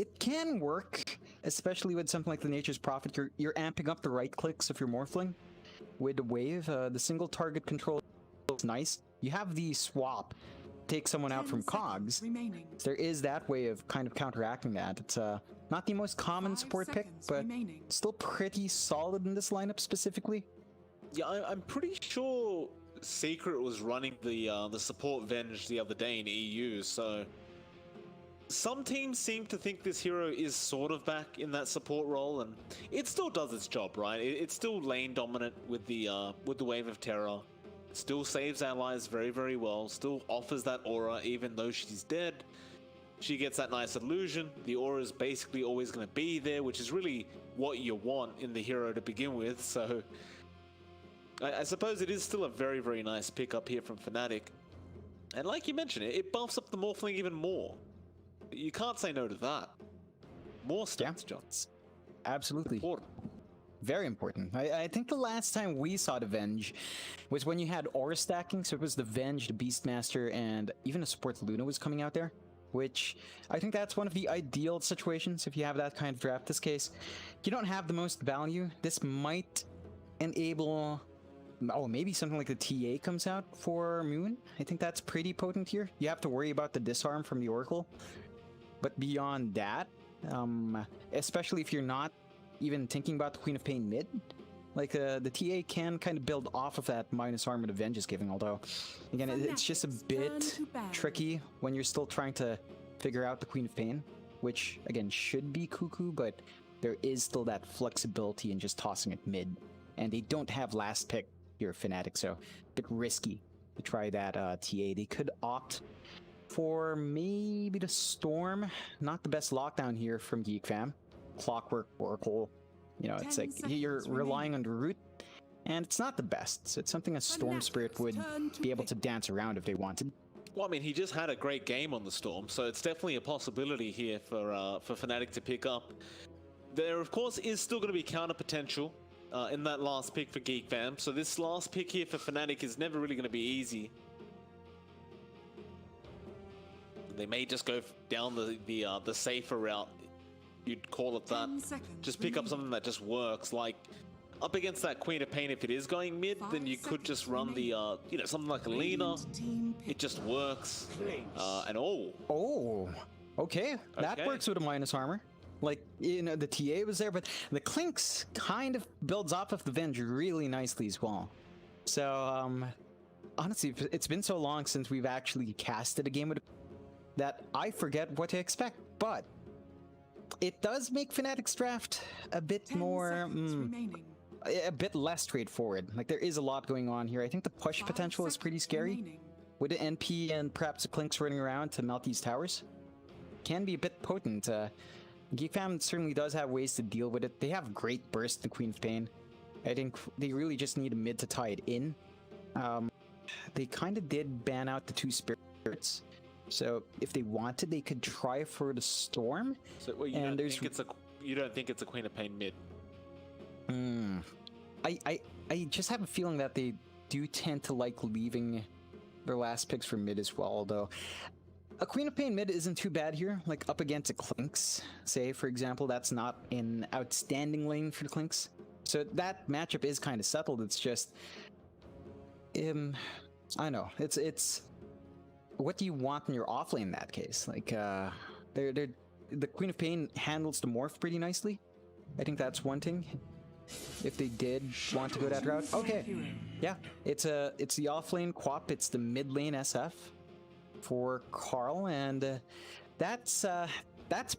it can work, especially with something like the Nature's Prophet. You're amping up the right clicks of your Morphling. With the wave, the single target control is nice. You have the swap, take someone out from cogs. There is that way of kind of counteracting that. It's not the most common support pick, but still pretty solid in this lineup specifically. Yeah, I'm pretty sure Secret was running the support Venge the other day in EU, so some teams seem to think this hero is sort of back in that support role, and it still does its job, right? It's still lane dominant with the Wave of Terror. It still saves allies very, very well. Still offers that aura even though she's dead. She gets that nice illusion. The aura is basically always going to be there, which is really what you want in the hero to begin with. So I suppose it is still a very, very nice pickup here from Fnatic. And like you mentioned, it buffs up the Morphling even more. You can't say no to that. More stats, Johns. Absolutely. Important. Very important. I think the last time we saw the Venge was when you had aura stacking, so it was the Venge, the Beastmaster, and even a support Luna was coming out there, which I think that's one of the ideal situations if you have that kind of draft. This case, you don't have the most value. This might enable... Oh, maybe something like the TA comes out for Moon. I think that's pretty potent here. You have to worry about the disarm from the Oracle. But beyond that, especially if you're not even thinking about the Queen of Pain mid, like the TA can kind of build off of that minus armor the Venge is giving, although, again, it's just a bit tricky when you're still trying to figure out the Queen of Pain, which, again, should be cuckoo, but there is still that flexibility in just tossing it mid. And they don't have last pick here, Fnatic, so a bit risky to try that TA. They could opt for maybe the Storm. Not the best lockdown here from Geek fam. Clockwork, Oracle, you know, it's like you're relying on the root, and it's not the best. So it's something a Storm Spirit would be able to dance around if they wanted. Well, I mean, he just had a great game on the Storm, so it's definitely a possibility here for Fnatic to pick up. There, of course, is still going to be counter potential in that last pick for Geek fam. So this last pick here for Fnatic is never really going to be easy. They may just go down the safer route, you'd call it that. Just pick up something that just works, like up against that Queen of Pain. If it is going mid, then you could just run the you know, something like a Lina. It just works. And okay, that works with a minus armor. Like, you know, the TA was there, but the Clinks kind of builds off of the Venge really nicely as well. So honestly, it's been so long since we've actually casted a game with that I forget what to expect, but it does make Fnatic's draft a bit more, a bit less straightforward. Like, there is a lot going on here. I think the push potential is pretty scary. With the NP and perhaps the Clinks running around to melt these towers, can be a bit potent. Geek fam certainly does have ways to deal with it. They have great burst, the Queen of Pain. I think they really just need a mid to tie it in. They kind of did ban out the 2 spirits. So if they wanted, they could try for the Storm. So well, you don't think it's a Queen of Pain mid? I just have a feeling that they do tend to like leaving their last picks for mid as well, although a Queen of Pain mid isn't too bad here. Like up against a Clinks, say, for example, that's not an outstanding lane for the Clinks. So that matchup is kind of settled. It's just, I know, it's what do you want in your offlane in that case? Like, the Queen of Pain handles the morph pretty nicely. I think that's one thing. If they did want to go that route, okay, yeah, it's the offlane Quap, it's the mid lane SF for Carl, and that's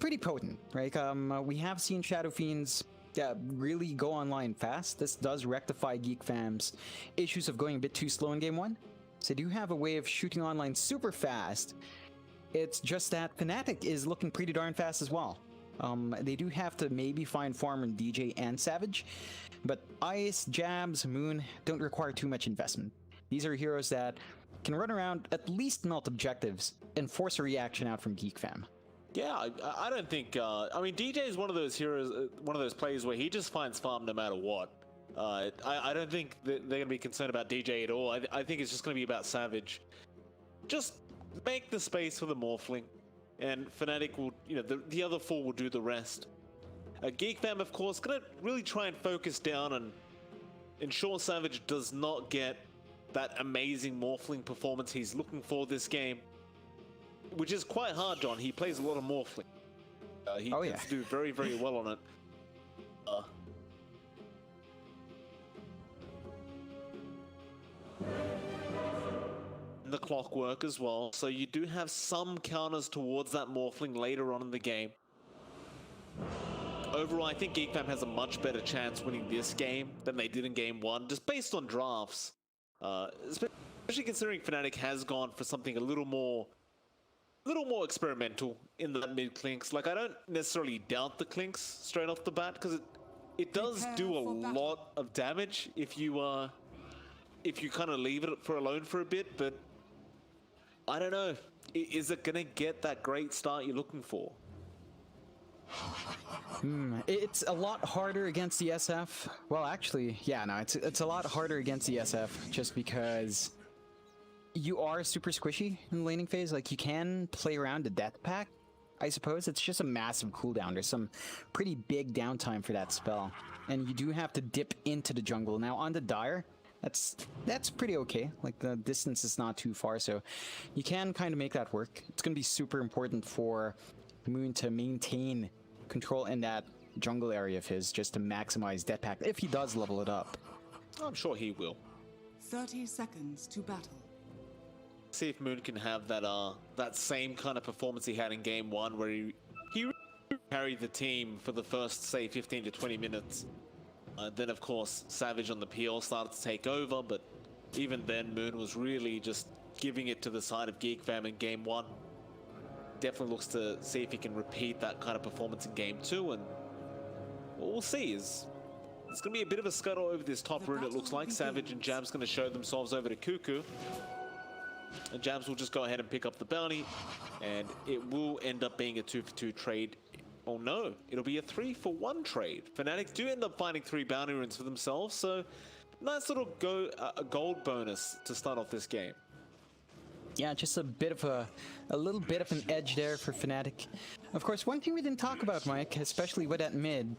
pretty potent, right? We have seen Shadow Fiends really go online fast. This does rectify Geek fam's issues of going a bit too slow in game 1. So they do have a way of shooting online super fast. It's just that Fnatic is looking pretty darn fast as well. They do have to maybe find Farmer and DJ and Savage, but Ice, Jabs, Moon don't require too much investment. These are heroes that can run around, at least melt objectives, and force a reaction out from Geek fam. Yeah, I don't think... I mean, DJ is one of those heroes, one of those players where he just finds farm no matter what. I don't think that they're going to be concerned about DJ at all. I think it's just going to be about Savage. Just make the space for the Morphling, and Fnatic will you know, the other four will do the rest. Geek Fam, of course, gonna really try and focus down and ensure Savage does not get that amazing Morphling performance he's looking for this game, which is quite hard, John. He plays a lot of Morphling. He tends to do very, very well on it. The clockwork as well, so you do have some counters towards that Morphling later on in the game. Overall, I think Geek Fam has a much better chance winning this game than they did in game one, just based on drafts. Especially considering Fnatic has gone for something a little more experimental in the mid clinks. Like, I don't necessarily doubt the clinks straight off the bat, because it does do a lot of damage if you kind of leave it alone for a bit, but I don't know. Is it gonna get that great start you're looking for? It's a lot harder against the SF. Well, actually, yeah, no, it's a lot harder against the SF just because you are super squishy in the laning phase. Like, you can play around the death pack, I suppose. It's just a massive cooldown. There's some pretty big downtime for that spell, and you do have to dip into the jungle. Now on the Dire, that's pretty okay. Like, the distance is not too far, so you can kind of make that work. It's going to be super important for Moon to maintain control in that jungle area of his, just to maximize death pack if he does level it up. I'm sure he will. 30 seconds to battle. See if Moon can have that same kind of performance he had in game one, where he carried the team for the first, say, 15 to 20 minutes. Then, of course, Savage on the PL started to take over, but even then, Moon was really just giving it to the side of Geek Fam in game one. Definitely looks to see if he can repeat that kind of performance in game two, and what we'll see is it's going to be a bit of a scuttle over this top rune, it looks like. Savage and Jabs going to show themselves over to Cuckoo, and Jabs will just go ahead and pick up the bounty, and it will end up being a 2-for-2 trade. Oh no, it'll be a 3-for-1 trade. Fnatic do end up finding 3 bounty runes for themselves, so nice little gold bonus to start off this game. Yeah, just a little bit of an edge there for Fnatic. Of course, one thing we didn't talk about, Mike, especially with that mid,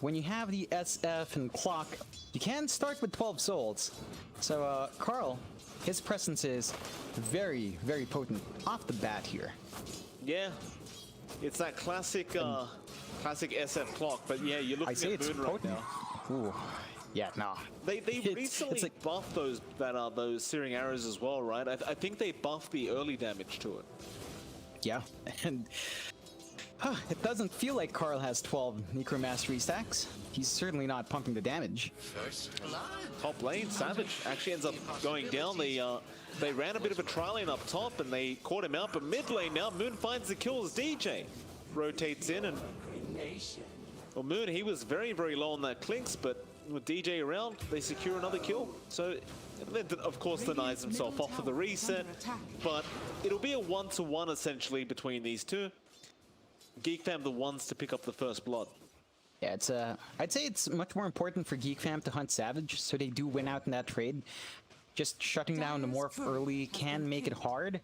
when you have the SF and clock, you can start with 12 souls. So Carl, his presence is very, very potent off the bat here. Yeah, it's that classic SF clock, but yeah, you're looking at Moon right now. Ooh. Yeah, no. They recently like buffed those searing arrows as well, right? I think they buffed the early damage to it. Yeah, and it doesn't feel like Carl has 12 Necromastery stacks. He's certainly not pumping the damage. Top lane, Savage actually ends up going down. They ran a bit of a tri lane up top and they caught him out, but mid lane now, Moon finds the kills. DJ rotates in, and well, Moon, he was very, very low on that clinks, but with DJ around, they secure another kill. So, of course, denies himself off for the reset, but it'll be a 1-to-1 essentially between these two. Geek Fam the ones to pick up the first blood. Yeah, it's I'd say it's much more important for Geek Fam to hunt Savage, so they do win out in that trade. Just shutting down the morph early can make it hard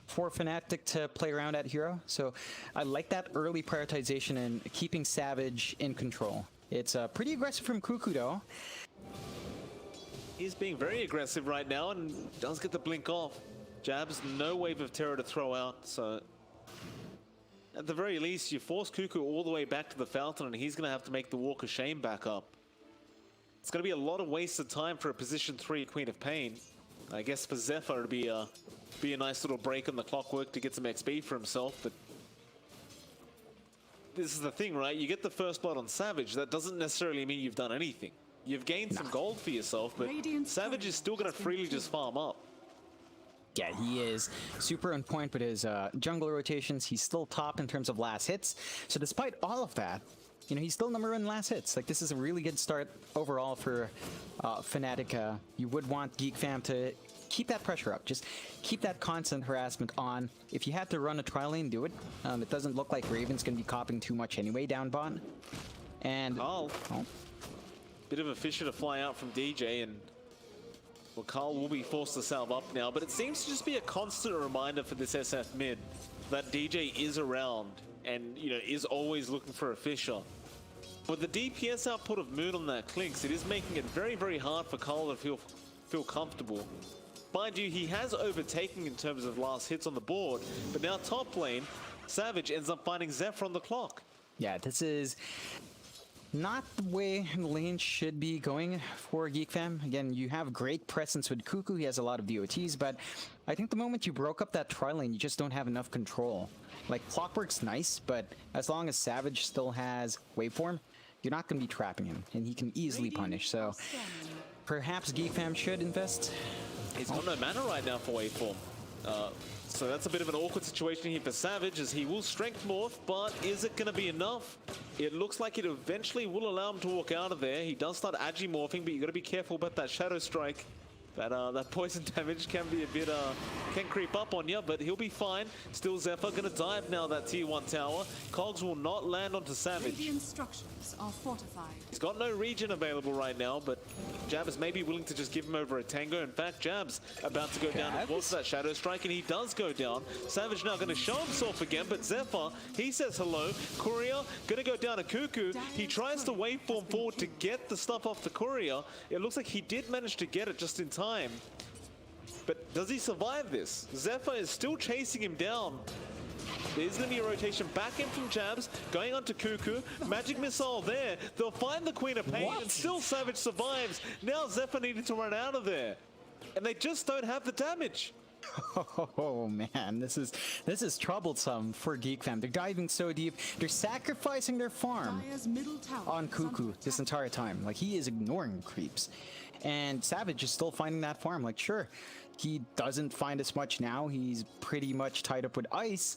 for Fnatic to play around that hero. So I like that early prioritization and keeping Savage in control. It's pretty aggressive from Cuckoo though. He's being very aggressive right now and does get the blink off. Jabs, no wave of terror to throw out, so at the very least, you force Cuckoo all the way back to the fountain, and he's going to have to make the Walk of Shame back up. It's going to be a lot of wasted time for a position 3 Queen of Pain. I guess for Zephyr it'd be a nice little break on the clockwork to get some XP for himself, but this is the thing, right? You get the first blood on Savage, that doesn't necessarily mean you've done anything. You've gained some gold for yourself, but Savage is still going to freely just farm up. Yeah, he is super on point with his jungle rotations. He's still top in terms of last hits. So despite all of that, you know, he's still number 1 in last hits. Like, this is a really good start overall for Fnatic. You would want Geek Fam to keep that pressure up. Just keep that constant harassment on. If you had to run a tri lane, do it. It doesn't look like Raven's going to be copying too much anyway down bot. And bit of a fisher to fly out from DJ, and well, Carl will be forced to salve up now, but it seems to just be a constant reminder for this SF mid that DJ is around and you know is always looking for a Fisher. With the DPS output of Moon on that Clinks, it is making it very, very hard for Carl to feel comfortable. Mind you, he has overtaken in terms of last hits on the board, but now top lane, Savage ends up finding Zephyr on the clock. Yeah, this is not the way the lane should be going for Geek Fam. Again, you have great presence with Cuckoo. He has a lot of DOTs, but I think the moment you broke up that tri lane, you just don't have enough control. Like, Clockwork's nice, but as long as Savage still has waveform, you're not going to be trapping him, and he can easily punish. So perhaps Geek Fam should invest. He's got no mana right now for waveform. So that's a bit of an awkward situation here for Savage, as he will strength morph, but is it going to be enough? It looks like it eventually will allow him to walk out of there. He does start agi morphing, but you got to be careful about that shadow strike. That poison damage can be a bit, can creep up on you, but he'll be fine. Still Zephyr gonna dive now, that tier 1 tower. Cogs will not land onto Savage. Radiant structures are fortified. He's got no regen available right now, but Jabs may be willing to just give him over a tango. In fact, Jabs about to go down towards that shadow strike, and he does go down. Savage now gonna show himself again, but Zephyr, he says hello. Courier gonna go down to Cuckoo. He tries to waveform forward to get the stuff off the Courier. It looks like he did manage to get it just in time. But does he survive this? Zephyr is still chasing him down. There's going to be a rotation back in from Jabs, going on to Cuckoo. Magic Missile there. They'll find the Queen of Pain, and still Savage survives. Now Zephyr needed to run out of there. And they just don't have the damage. Oh man, this is troublesome for Geek Fam. They're diving so deep. They're sacrificing their farm Dire's middle tower on is under Cuckoo attack. this entire time. Like, he is ignoring creeps. And Savage is still finding that farm. Like, sure, he doesn't find as much now. He's pretty much tied up with ice.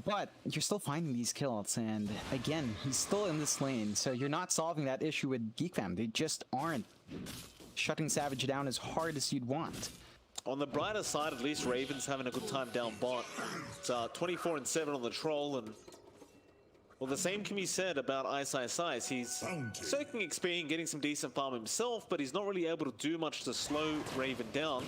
But you're still finding these kills. And again, he's still in this lane. So you're not solving that issue with Geek Fam. They just aren't shutting Savage down as hard as you'd want. On the brighter side, at least Raven's having a good time down bot. It's 24-7 on the troll, and well, the same can be said about Ice Ice Ice. He's soaking XP and getting some decent farm himself, but he's not really able to do much to slow Raven down.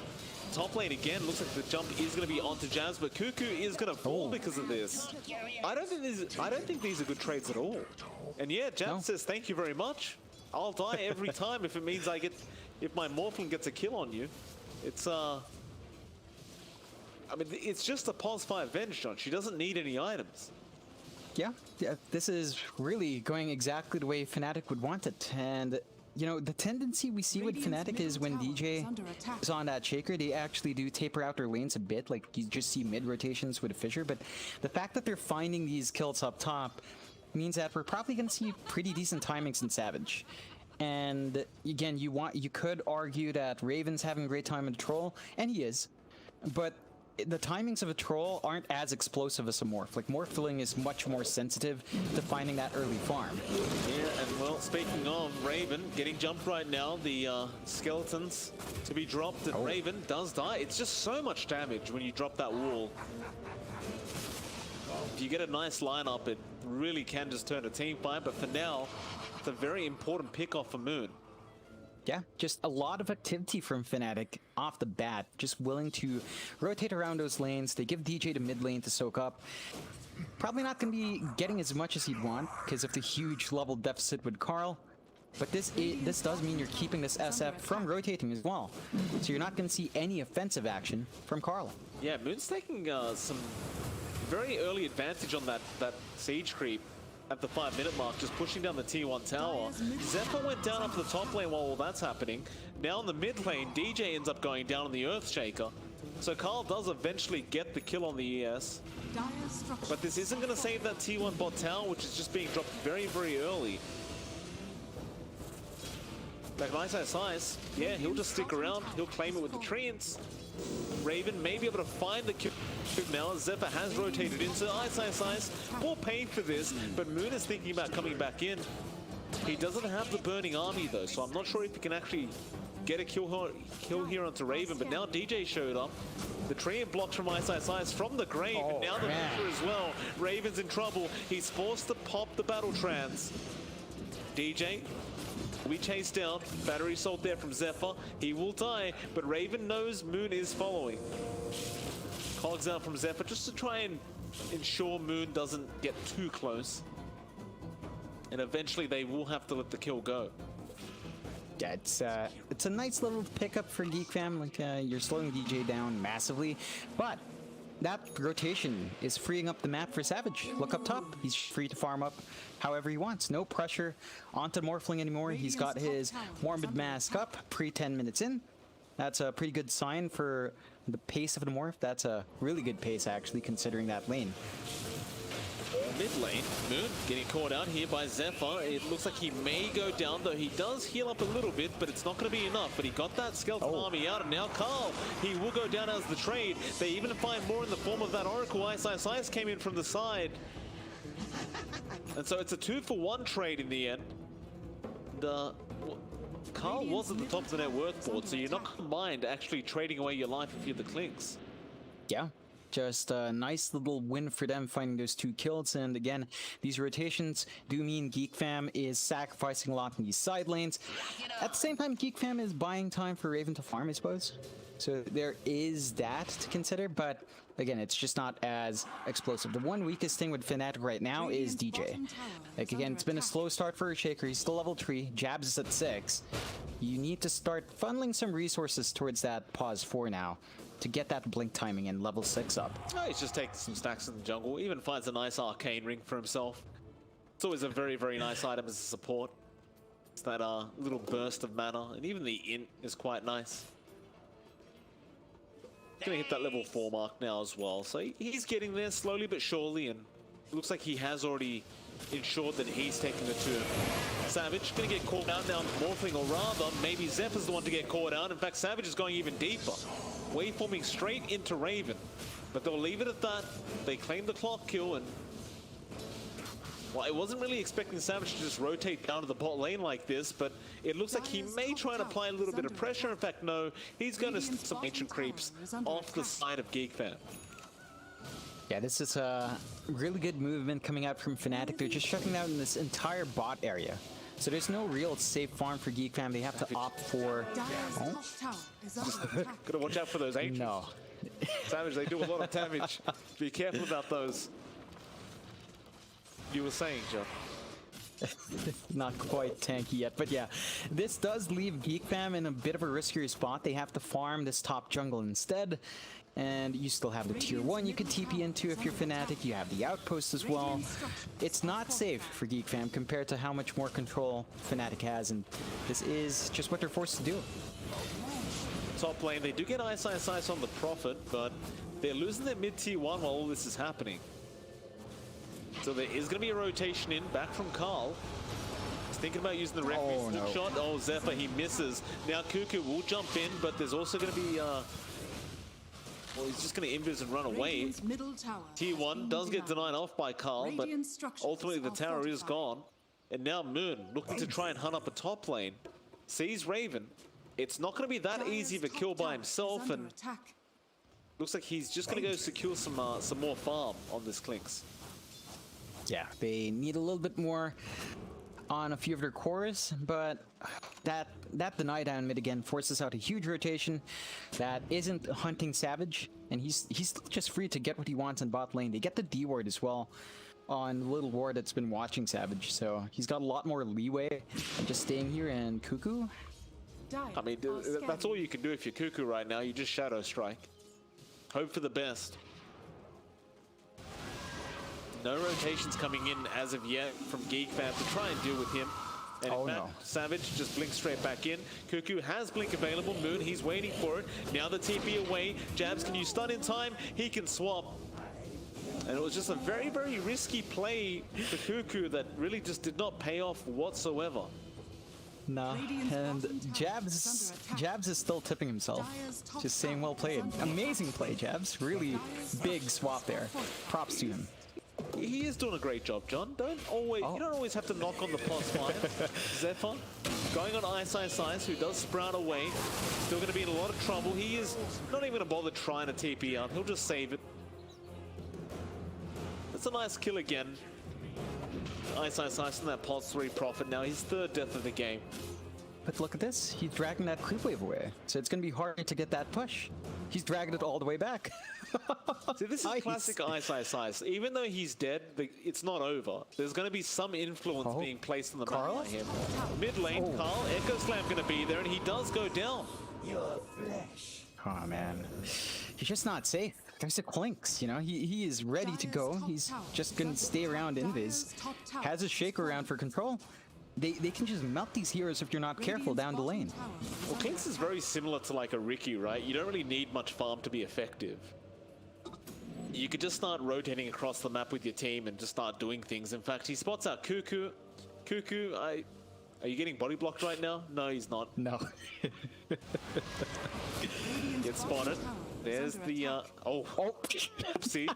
Top lane again, looks like the jump is going to be onto Jabs, but Cuckoo is going to fall because of this. I don't think these are good trades at all. And yeah, Jabs says thank you very much. I'll die every time if it means if my Morphling gets a kill on you. It's I mean, it's just a pos 5 Venge, John. She doesn't need any items. Yeah, this is really going exactly the way Fnatic would want it. And, you know, the tendency we see with Fnatic is when DJ is on that shaker, they actually do taper out their lanes a bit. Like, you just see mid rotations with a Fissure. But the fact that they're finding these kills up top means that we're probably going to see pretty decent timings in Savage. And again, you could argue that Raven's having a great time in the troll, and he is. But the timings of a troll aren't as explosive as a morph. Like, morphling is much more sensitive to finding that early farm. Yeah, and well, speaking of Raven getting jumped right now, the skeletons to be dropped, and Raven does die. It's just so much damage when you drop that wall. If you get a nice lineup, it really can just turn a team fight, but for now, it's a very important pick off for Moon. Yeah, just a lot of activity from Fnatic off the bat. Just willing to rotate around those lanes. They give DJ the mid lane to soak up. Probably not going to be getting as much as he'd want because of the huge level deficit with Carl. But this does mean you're keeping this SF from rotating as well. So you're not going to see any offensive action from Carl. Yeah, Moon's taking some very early advantage on that siege creep at the 5-minute mark, just pushing down the tier 1 tower. Zephyr went down up to the top lane while all that's happening. Now in the mid lane, DJ ends up going down on the Earthshaker. So Carl does eventually get the kill on the ES. But this isn't going to save that tier 1 bot tower, which is just being dropped very, very early. Like Ice Ice Ice, yeah, he'll just stick around. He'll claim it with the treants. Raven may be able to find the kill now. Zephyr has rotated in, so Ice Ice Ice more pain for this, but Moon is thinking about coming back in. He doesn't have the burning army though, so I'm not sure if he can actually get a kill here onto Raven, but now DJ showed up. The treant blocks from Ice Ice Ice from the grave, and now the Fissure as well. Raven's in trouble. He's forced to pop the battle trance. DJ will be chased down. Battery assault there from Zephyr. He will die, but Raven knows Moon is following. Cogs out from Zephyr just to try and ensure Moon doesn't get too close. And eventually they will have to let the kill go. Yeah, it's a nice little pickup for Geek Fam. Like you're slowing DJ down massively, but that rotation is freeing up the map for Savage. Look up top. He's free to farm up however he wants. No pressure onto Morphling anymore. He's got his Morbid Mask up pre 10 minutes in. That's a pretty good sign for the pace of the Morph. That's a really good pace, actually, considering that lane. Mid lane, Moon getting caught out here by Zephyr. It looks like he may go down, though he does heal up a little bit, but it's not going to be enough. But he got that skeleton army out, and now Carl, he will go down as the trade. They even find more in the form of that Oracle. Ice came in from the side. And so it's a 2-for-1 trade in the end. Carl was at the top of the net worth board, so you're not going to mind actually trading away your life if you're the Clinks. Yeah. Just a nice little win for them, finding those 2 kills. And again, these rotations do mean Geek Fam is sacrificing a lot in these side lanes. At the same time, Geek Fam is buying time for Raven to farm, I suppose. So there is that to consider, but again, it's just not as explosive. The one weakest thing with Fnatic right now is DJ. Like again, it's been a slow start for Shaker. He's still level 3. Jabs is at 6. You need to start funneling some resources towards that pause 4 now to get that blink timing and level 6 up. Oh, he's just taking some stacks in the jungle. Even finds a nice arcane ring for himself. It's always a very, very nice item as a support. It's that little burst of mana, and even the int is quite nice. Gonna hit that level 4 mark now as well. So he's getting there slowly but surely, and it looks like he has already ensured that he's taking the 2. Savage gonna get caught out now, Morphling, or rather, maybe Zephyr's the one to get caught out. In fact, Savage is going even deeper. Waveforming straight into Raven. But they'll leave it at that. They claim the clock kill, and well, I wasn't really expecting Savage to just rotate down to the bot lane like this, but it looks like he may try and apply a little bit of pressure. In fact, no, he's going to some ancient creeps off the side of Geek Fam. Yeah, this is a really good movement coming out from Fnatic. They're just shutting down this entire bot area. So there's no real safe farm for Geek Fam. They have to opt for... Gotta watch out for those ancients. No. Savage, they do a lot of damage. Be careful about those. You were saying, Joe. Not quite tanky yet, but yeah. This does leave Geek Fam in a bit of a riskier spot. They have to farm this top jungle instead. And you still have the tier 1 you could TP into if you're Fnatic. You have the outpost as well. It's not safe for Geek Fam compared to how much more control Fnatic has, and this is just what they're forced to do. Top lane, they do get Ice on the Prophet, but they're losing their mid-tier 1 while all this is happening. So there is going to be a rotation in, back from Carl. He's thinking about using the referee shot. Oh, Zephyr, he misses. Now Cuckoo will jump in, but there's also going to be... well, he's just going to invis and run away. Tier 1 does get denied off by Carl, but ultimately the tower is gone. And now Moon looking to try and hunt up a top lane. Sees Raven. It's not going to be that easy of a kill by himself, and looks like he's just going to go secure some more farm on this Clinks. Yeah, they need a little bit more on a few of their cores, but that deny down mid again forces out a huge rotation that isn't hunting Savage, and he's still just free to get what he wants in bot lane. They get the D ward as well on the little ward that's been watching Savage, so he's got a lot more leeway just staying here. And Cuckoo, I mean, that's all you can do if you're Cuckoo right now. You just Shadow Strike. Hope for the best. No rotations coming in as of yet from Geek Fam to try and deal with him. And in fact, Savage just blinks straight back in. Cuckoo has blink available. Moon, he's waiting for it. Now the TP away. Jabs, can you stun in time? He can swap. And it was just a very, very risky play for Cuckoo that really just did not pay off whatsoever. Nah, and Jabs is still tipping himself. Just saying, well played. Amazing play, Jabs. Really big swap there. Props to him. He is doing a great job, John. You don't always have to knock on the +5. Zephyr going on Ice, who does sprout away. Still going to be in a lot of trouble. He is not even going to bother trying to TP out. He'll just save it. That's a nice kill again. Ice in that +3 Prophet. Now his 3rd death of the game. But look at this. He's dragging that creep wave away. So it's going to be hard to get that push. He's dragging it all the way back. See, this is Nice. classic Ice. Even though he's dead, it's not over. There's going to be some influence being placed on the map Carl? by him. Mid lane, Carl, Echo Slam going to be there, and he does go down. Oh man, he's just not safe. There's a Clinks, you know, he is ready to go. He's just gonna stay around Invis. Has a shake around for control. They can just melt these heroes if you're not careful down the lane. Well, Klinks is very similar to like a Ricky, right? You don't really need much farm to be effective. You could just start rotating across the map with your team and just start doing things. In fact, he spots out Cuckoo. Cuckoo, are you getting body blocked right now? No, he's not. No. Gets spotted. There's the, Oh. see?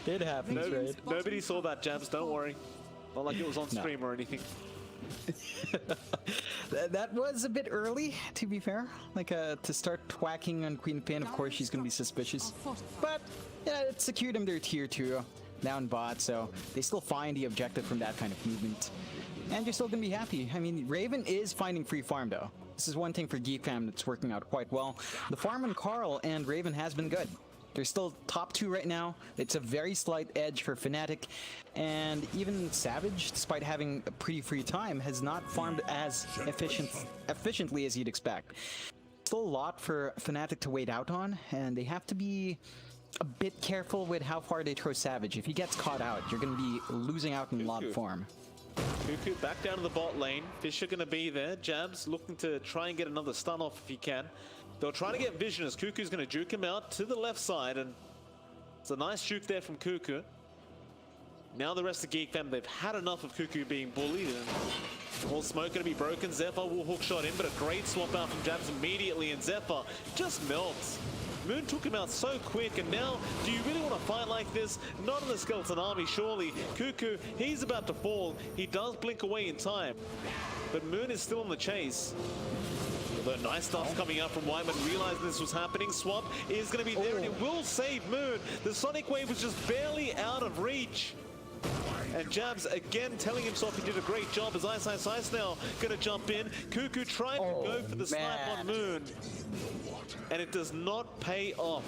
It happens, right? Nobody saw that, Jabs, don't worry. Not like it was on stream or anything. That was a bit early, to be fair. Like, to start twacking on Queen Pain, of course she's gonna be suspicious. But, yeah, it secured him their tier 2 down bot, so they still find the objective from that kind of movement. And you're still gonna be happy. I mean, Raven is finding free farm, though. This is one thing for Geek Fam that's working out quite well. The farm on Carl and Raven has been good. They're still top 2 right now. It's a very slight edge for Fnatic. And even Savage, despite having a pretty free time, has not farmed as efficiently as you'd expect. Still a lot for Fnatic to wait out on, and they have to be a bit careful with how far they throw Savage. If he gets caught out, you're going to be losing out in a lot of farm. Cuckoo back down to the bot lane. Fisher going to be there. Jabs looking to try and get another stun off if he can. They'll try to get vision as Cuckoo's going to juke him out to the left side, and it's a nice juke there from Cuckoo. Now the rest of Geek Fam, they've had enough of Cuckoo being bullied, and all smoke going to be broken. Zephyr will hook shot in, but a great swap out from Jabs immediately, and Zephyr just melts. Moon took him out so quick, and now, do you really want to fight like this? Not in the Skeleton Army, surely. Cuckoo, he's about to fall. He does blink away in time, but Moon is still on the chase. Although nice stuff coming out from Whiteman, realizing this was happening. Swap is going to be there, and it will save Moon. The Sonic Wave was just barely out of reach. And Jabs again telling himself he did a great job as Ice now going to jump in. Cuckoo trying to go for the snipe on Moon, and it does not pay off.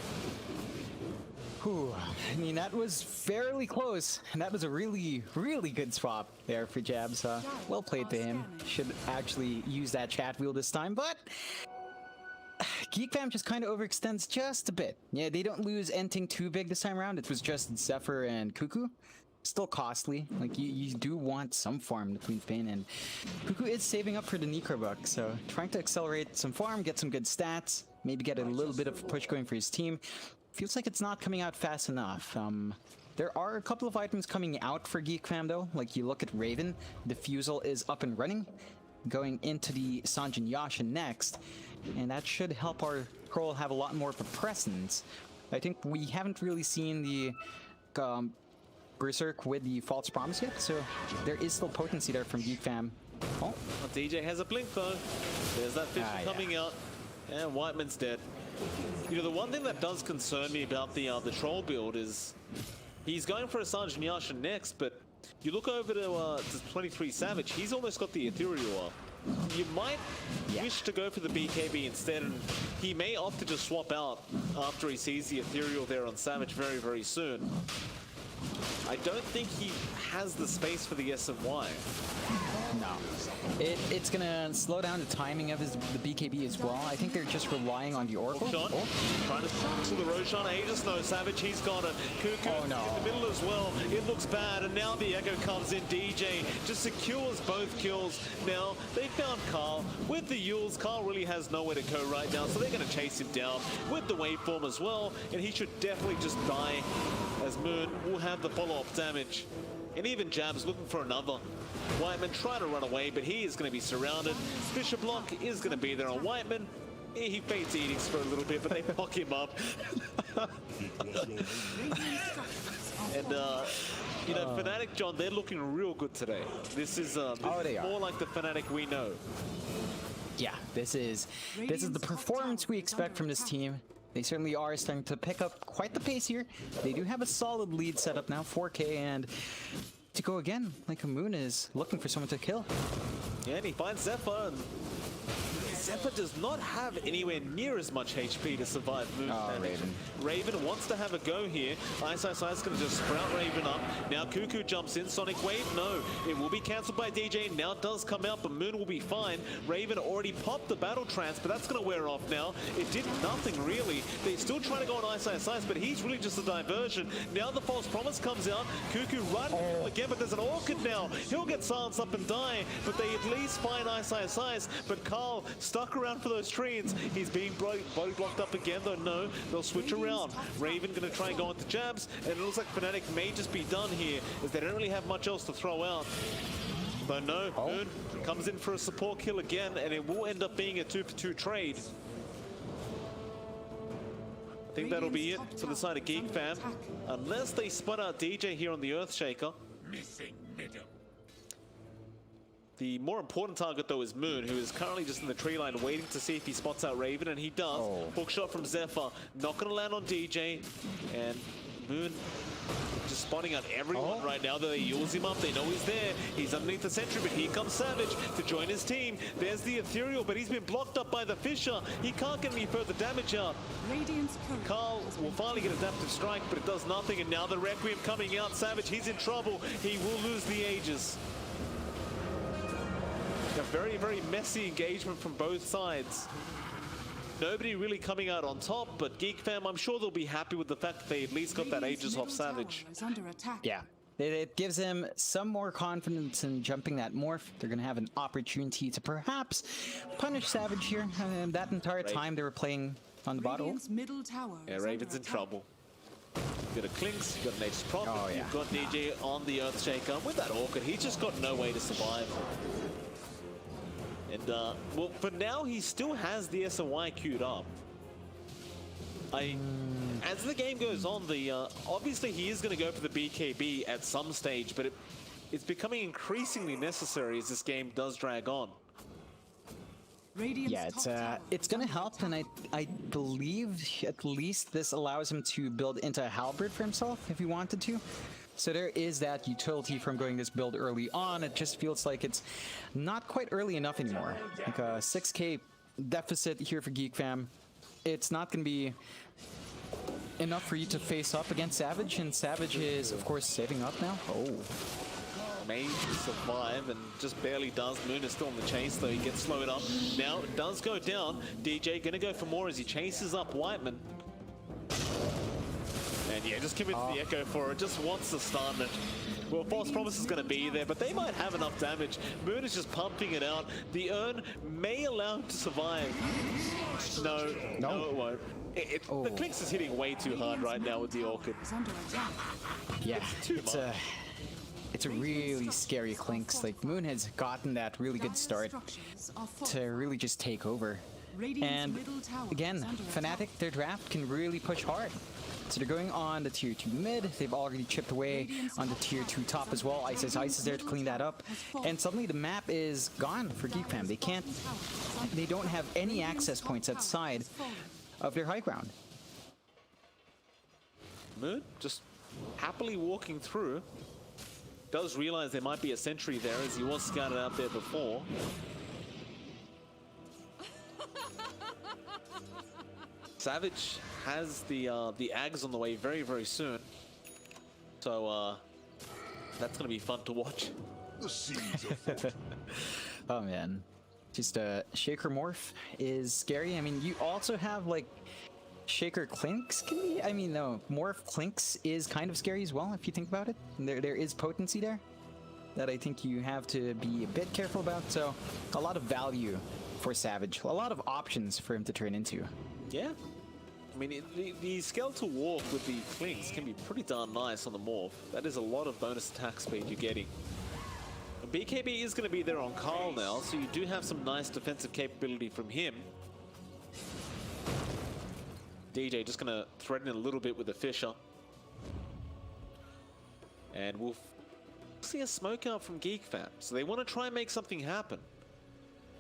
Whew. I mean, that was fairly close, and that was a really, really good swap there for Jabs. Well played to him. Should actually use that chat wheel this time, but Geek Fam just kind of overextends just a bit. Yeah, they don't lose anything too big this time around. It was just Zephyr and Cuckoo. Still costly. Like, you do want some farm between Pain, and Cuckoo is saving up for the Necrobuck, so trying to accelerate some farm, get some good stats, maybe get a little bit of a push going for his team. Feels like it's not coming out fast enough. There are a couple of items coming out for Geek Fam, though. Like, you look at Raven, Diffusal is up and running, going into the Sanjin Yasha next, and that should help our Kroll have a lot more of a presence. I think we haven't really seen the Berserk with the False Promise yet, so there is still potency there from Geek Fam. Oh, DJ has a blink though. There's that Fisher coming out, and Whiteman's dead. You know, the one thing that does concern me about the troll build is he's going for a Sanjin Yasha next, but you look over to 23 Savage, he's almost got the Ethereal. You might wish to go for the BKB instead, and he may opt to just swap out after he sees the Ethereal there on Savage very, very soon. I don't think he has the space for the SMY. no. It's gonna slow down the timing of the BKB as well. I think they're just relying on the Oracle. Trying to pull the Roshan. Aegis, no, Savage, he's got it. Cuckoo in the middle as well. It looks bad, and now the Echo comes in. DJ just secures both kills. Now, they found Carl. With the Yules, Carl really has nowhere to go right now, so they're going to chase him down with the waveform as well, and he should definitely just die, as Moon will have the follow-up damage. And even Jabs looking for another. Whiteman trying to run away, but he is going to be surrounded. Fisher Block is going to be there on Whiteman. He faints eatings for a little bit, but they fuck him up. And, you know, Fnatic, John, they're looking real good today. This is more like the Fnatic we know. Yeah, this is the performance we expect from this team. They certainly are starting to pick up quite the pace here. They do have a solid lead set up now, 4K, and to go again, like Moon is looking for someone to kill. Yeah, and he finds Zephyr, and Zephyr does not have anywhere near as much HP to survive Moon's damage. Raven. Raven wants to have a go here. Ice is going to just sprout Raven up. Now Cuckoo jumps in. Sonic Wave, no. It will be cancelled by DJ. Now it does come out, but Moon will be fine. Raven already popped the battle trance, but that's going to wear off now. It did nothing really. They're still trying to go on Ice, but he's really just a diversion. Now the false promise comes out. Cuckoo right again, but there's an Orchid now. He'll get silenced up and die, but they at least find Ice. But Carl stuck around for those trees. He's being body blocked up again, though no, they'll switch around. Raven going to try and go into jabs, and it looks like Fnatic may just be done here, as they don't really have much else to throw out. But no, Moon comes in for a support kill again, and it will end up being a 2-for-2 trade. I think that'll be it for the side of Geek fam, unless they spot out DJ here on the Earthshaker. Missing middle. The more important target, though, is Moon, who is currently just in the tree line waiting to see if he spots out Raven, and he does. Hook shot from Zephyr, not going to land on DJ, and Moon just spotting out everyone right now. They use him up, they know he's there. He's underneath the sentry, but here comes Savage to join his team. There's the Ethereal, but he's been blocked up by the Fisher. He can't get any further damage out. Carl will finally get Adaptive Strike, but it does nothing, and now the Requiem coming out. Savage, he's in trouble. He will lose the Aegis. A very, very messy engagement from both sides. Nobody really coming out on top, but Geek fam, I'm sure they'll be happy with the fact that they at least got that Aegis off Savage. Yeah, it gives them some more confidence in jumping that morph. They're going to have an opportunity to perhaps punish Savage here. That entire time they were playing on the bottom. Yeah, Raven's in trouble. You've got a Clinks, you've got an Aegis Prophet, you've got DJ on the Earthshaker. With that Orchid, he's just got no way to survive. And, well, for now, he still has the SOI queued up. As the game goes on, obviously he is going to go for the BKB at some stage, but it's becoming increasingly necessary as this game does drag on. Yeah, it's going to help, and I believe at least this allows him to build into a halberd for himself if he wanted to. So there is that utility from going this build early on. It just feels like it's not quite early enough anymore. Like a 6k deficit here for Geek fam. It's not going to be enough for you to face up against Savage, and Savage is, of course, saving up now. May survive and just barely does. Moon is still on the chase, though he gets slowed up. Now it does go down. DJ gonna go for more as he chases up Whiteman. And yeah, just commits the Echo for it, just wants to stun it. Well, False Promise is going to be there, but they might have enough damage. Moon is just pumping it out. The Urn may allow him to survive. No, it won't. The Clinks is hitting way too hard right now with the Orchid. Yeah, it's a really scary Clinks. Like, Moon has gotten that really good start to really just take over. And again, Fnatic, their draft can really push hard. So they're going on the tier 2 mid. They've already chipped away on the tier 2 top as well. Ice is there to clean that up. And suddenly the map is gone for Geek fam. They don't have any access points outside of their high ground. Moon just happily walking through. Does realize there might be a sentry there, as he was scouted out there before. Savage has the Ags on the way very, very soon. So that's going to be fun to watch. The seeds are full. Oh man, just Shaker Morph is scary. I mean, you also have like Shaker Clinks can be. I mean, no, Morph Clinks is kind of scary as well if you think about it. There is potency there that I think you have to be a bit careful about. So a lot of value for Savage, a lot of options for him to turn into. Yeah. I mean, the skeletal walk with the Clinks can be pretty darn nice on the Morph. That is a lot of bonus attack speed you're getting. And BKB is going to be there on Carl now, so you do have some nice defensive capability from him. DJ just going to threaten it a little bit with the Fisher. And we'll see a smoke out from Geek fam. So they want to try and make something happen.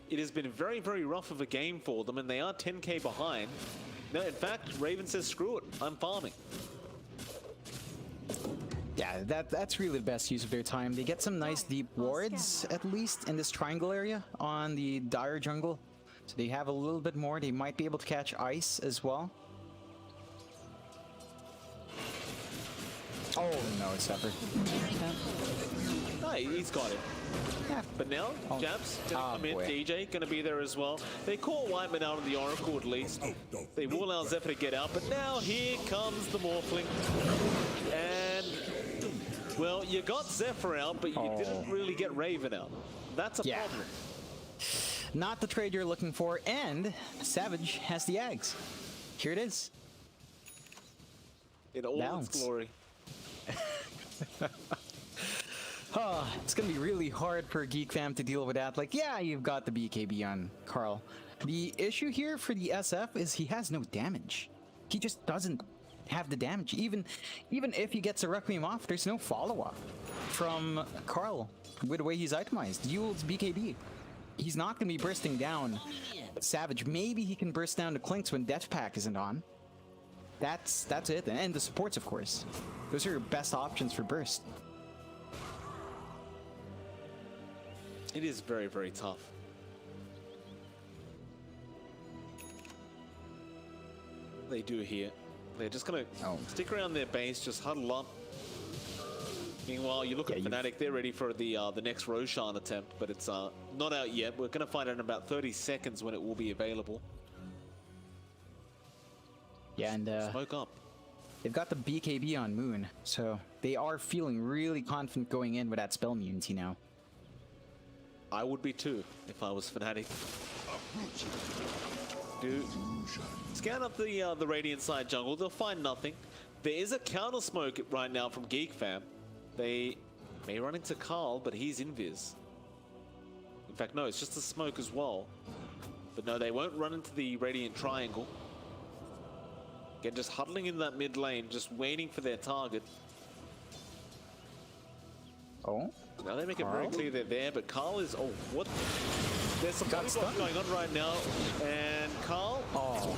It has been very, very rough of a game for them, and they are 10k behind. No, in fact, Raven says, screw it, I'm farming. Yeah, that's really the best use of their time. They get some nice deep wards, at least, in this triangle area on the Dire jungle. So they have a little bit more. They might be able to catch ice as well. Oh no, it's severed. No, he's got it. Yeah. But now, Oh. Jabs gonna come in, boy. DJ gonna be there as well. They caught Whiteman out of the Oracle at least. They will allow Zephyr to get out, but now here comes the Morphling. And, well, you got Zephyr out, but you didn't really get Raven out. That's a Yeah. problem. Not the trade you're looking for, and Savage has the Ags. Here it is. In all Bounce. its glory. It's gonna be really hard for Geek fam to deal with that. Like, yeah, you've got the BKB on Carl. The issue here for the SF is he has no damage. He just doesn't have the damage. Even if he gets a Requiem off, there's no follow-up from Carl with the way he's itemized. Yule's BKB. He's not gonna be bursting down Savage. Maybe he can burst down the Clinks when Death Pack isn't on. That's it. And the supports, of course. Those are your best options for burst. It is very, very tough. They do here. They're just gonna stick around their base, just huddle up. Meanwhile, you look at Fnatic, they're ready for the next Roshan attempt, but it's not out yet. We're gonna find out in about 30 seconds when it will be available. Yeah, and Smoke up. they've got the BKB on Moon, so they are feeling really confident going in with that spell immunity now. I would be too if I was Fnatic. Dude, scan up the Radiant side jungle. They'll find nothing. There is a counter smoke right now from Geek fam. They may run into Carl, but he's invis. In fact, no, it's just a smoke as well. But no, they won't run into the Radiant triangle. Again, just huddling in that mid lane, just waiting for their target. Oh? Now they make it very Carl? clear they're there, but Carl is... Oh, what? There's some Got stuff stunned. going on right now, and Carl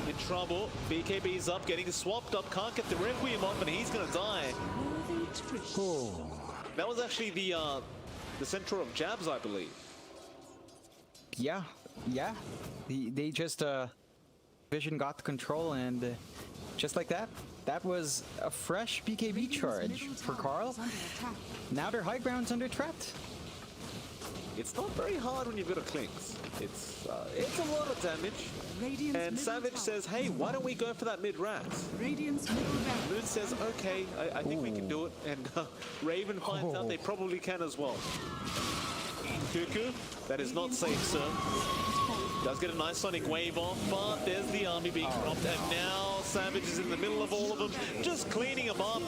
in trouble. BKB's up, getting swapped up, can't get the Requiem off, and he's gonna die. Oh. That was actually the center of Jabs, I believe. Yeah. They just, Vision got the control, and just like that, that was a fresh BKB charge for Carl. Now their high ground's under threat. It's not very hard when you've got a Clinks. It's a lot of damage. Radiant's And middle Savage tower says, hey, why don't we go for that mid-Rax? Radiant's middle barracks. Moon says, okay, I think we can do it. And Raven finds out they probably can as well. Cuckoo, that is not safe, sir. Does get a nice Sonic Wave off, but there's the army being dropped. And now Savage is in the middle of all of them, just cleaning them up.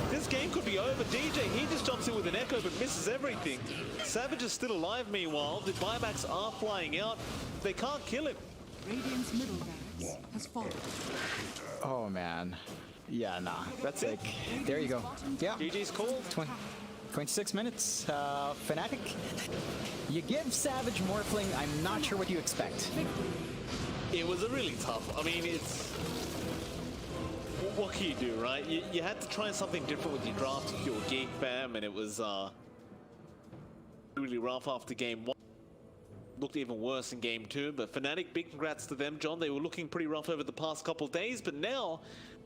This game could be over. DJ, he just jumps in with an echo but misses everything. Savage is still alive meanwhile. The buybacks are flying out. They can't kill him. Radiant's middle barracks has fallen. Oh, man. Yeah, nah. That's it. There you go. Yeah. GG's called. 26 minutes. Fnatic. You give Savage Morphling, I'm not sure what you expect. It was a really tough. I mean, it's... What can you do, right? You had to try something different with your draft if you were Geek fam, and it was really rough after game one. Looked even worse in game two, but Fnatic, big congrats to them, John. They were looking pretty rough over the past couple of days, but now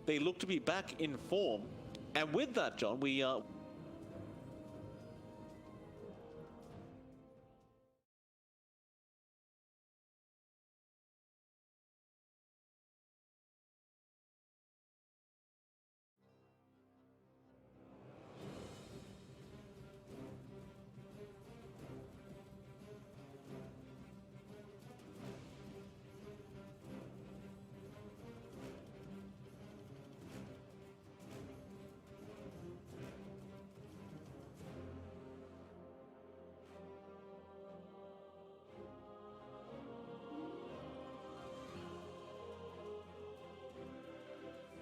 they look to be back in form. And with that, John, we